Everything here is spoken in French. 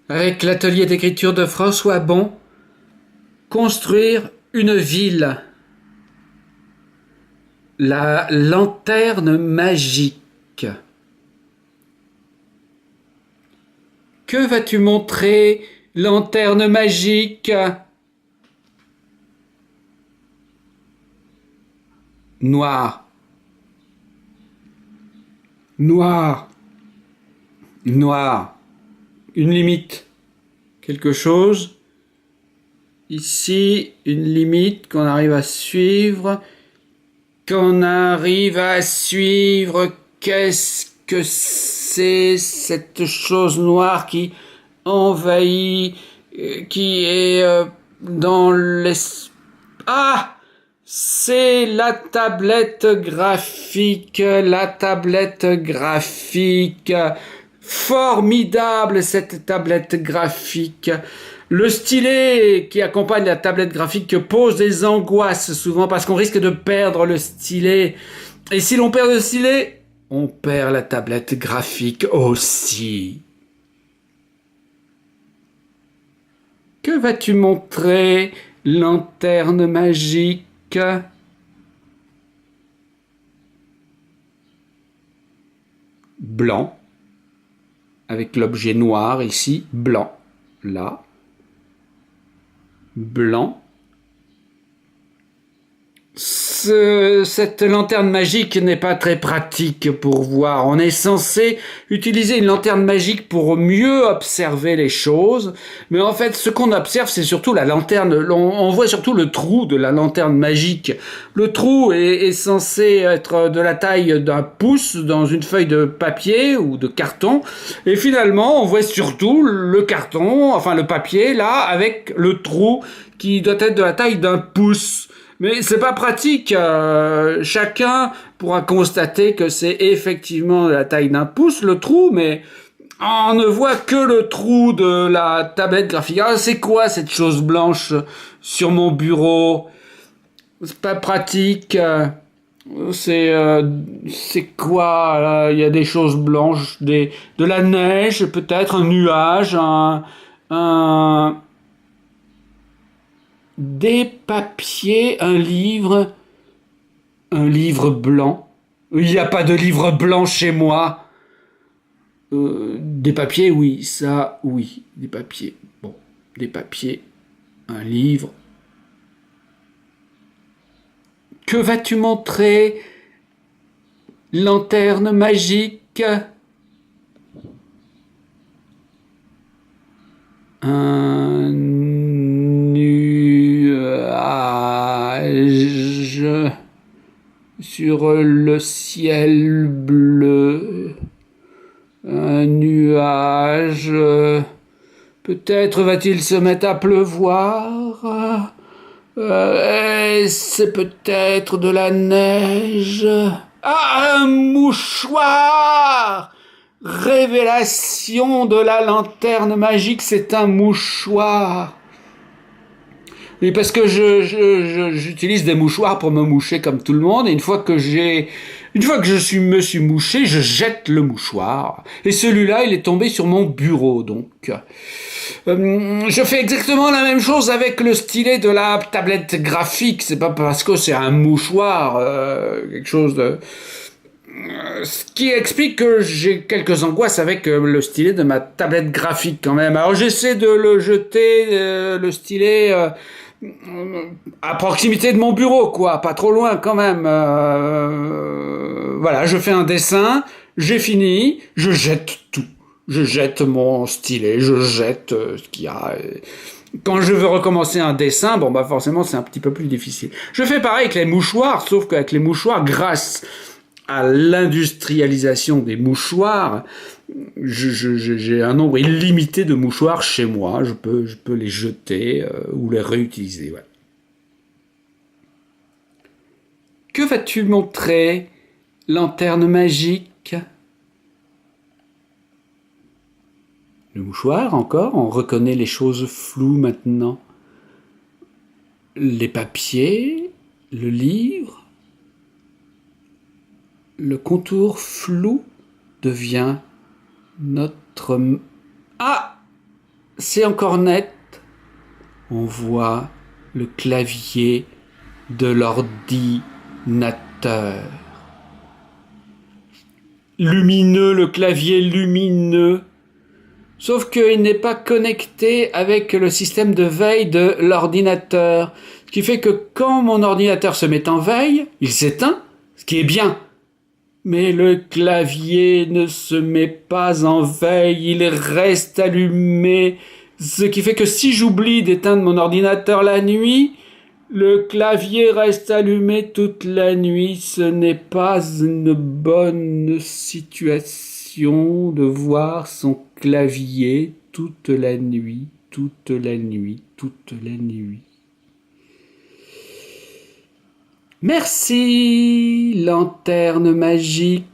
avec l'atelier d'écriture de François Bon, construire une ville. La lanterne magique. Que vas-tu montrer, lanterne magique? Noir. Noir. Noir. Une limite. Quelque chose. Ici, une limite qu'on arrive à suivre. Qu'est-ce que c'est cette chose noire qui envahit, qui est dans l'espace? Ah! C'est la tablette graphique, Formidable cette tablette graphique. Le stylet qui accompagne la tablette graphique pose des angoisses souvent parce qu'on risque de perdre le stylet. Et si l'on perd le stylet, on perd la tablette graphique aussi. Que vas-tu montrer, lanterne magique? Blanc, avec l'objet noir ici, blanc, là, blanc. Cette lanterne magique n'est pas très pratique pour voir. On est censé utiliser une lanterne magique pour mieux observer les choses, mais en fait, ce qu'on observe, c'est surtout la lanterne. On voit surtout le trou de la lanterne magique. Le trou est censé être de la taille d'un pouce dans une feuille de papier ou de carton, et finalement, on voit surtout le carton, enfin le papier, là, avec le trou qui doit être de la taille d'un pouce. Mais c'est pas pratique. Chacun pourra constater que c'est effectivement de la taille d'un pouce, le trou, mais on ne voit que le trou de la tablette graphique. Ah, c'est quoi cette chose blanche sur mon bureau? C'est pas pratique. C'est quoi là? Il y a des choses blanches, de la neige peut-être, un nuage, des papiers, un livre blanc. Il n'y a pas de livre blanc chez moi. Des papiers, oui, ça, oui, des papiers. Bon, des papiers, un livre. Que vas-tu montrer, lanterne magique? Un nuage sur le ciel bleu. Un nuage. Peut-être va-t-il se mettre à pleuvoir. C'est peut-être de la neige. Ah, un mouchoir! Révélation de la lanterne magique, c'est un mouchoir. Oui, parce que j'utilise des mouchoirs pour me moucher comme tout le monde, et une fois que me suis mouché, je jette le mouchoir. Et celui-là, il est tombé sur mon bureau, donc. Je fais exactement la même chose avec le stylet de la tablette graphique. C'est pas parce que c'est un mouchoir, quelque chose de... Ce qui explique que j'ai quelques angoisses avec le stylet de ma tablette graphique quand même. Alors j'essaie de le jeter, le stylet, à proximité de mon bureau, quoi, pas trop loin quand même. Voilà, je fais un dessin, j'ai fini, je jette tout. Je jette mon stylet, je jette ce qu'il y a. Quand je veux recommencer un dessin, bon bah forcément c'est un petit peu plus difficile. Je fais pareil avec les mouchoirs, sauf qu'avec les mouchoirs, grâce à l'industrialisation des mouchoirs, j'ai un nombre illimité de mouchoirs chez moi. Je peux les jeter ou les réutiliser. Ouais. Que vas-tu montrer, lanterne magique? Le mouchoir, encore, on reconnaît les choses floues maintenant. Les papiers, le livre, le contour flou devient notre... Ah! c'est encore net. On voit le clavier de l'ordinateur. Lumineux, le clavier lumineux. Sauf qu'il n'est pas connecté avec le système de veille de l'ordinateur. Ce qui fait que quand mon ordinateur se met en veille, il s'éteint, ce qui est bien. Mais le clavier ne se met pas en veille, il reste allumé. Ce qui fait que si j'oublie d'éteindre mon ordinateur la nuit, le clavier reste allumé toute la nuit. Ce n'est pas une bonne situation de voir son clavier toute la nuit, toute la nuit, toute la nuit. Merci, lanterne magique.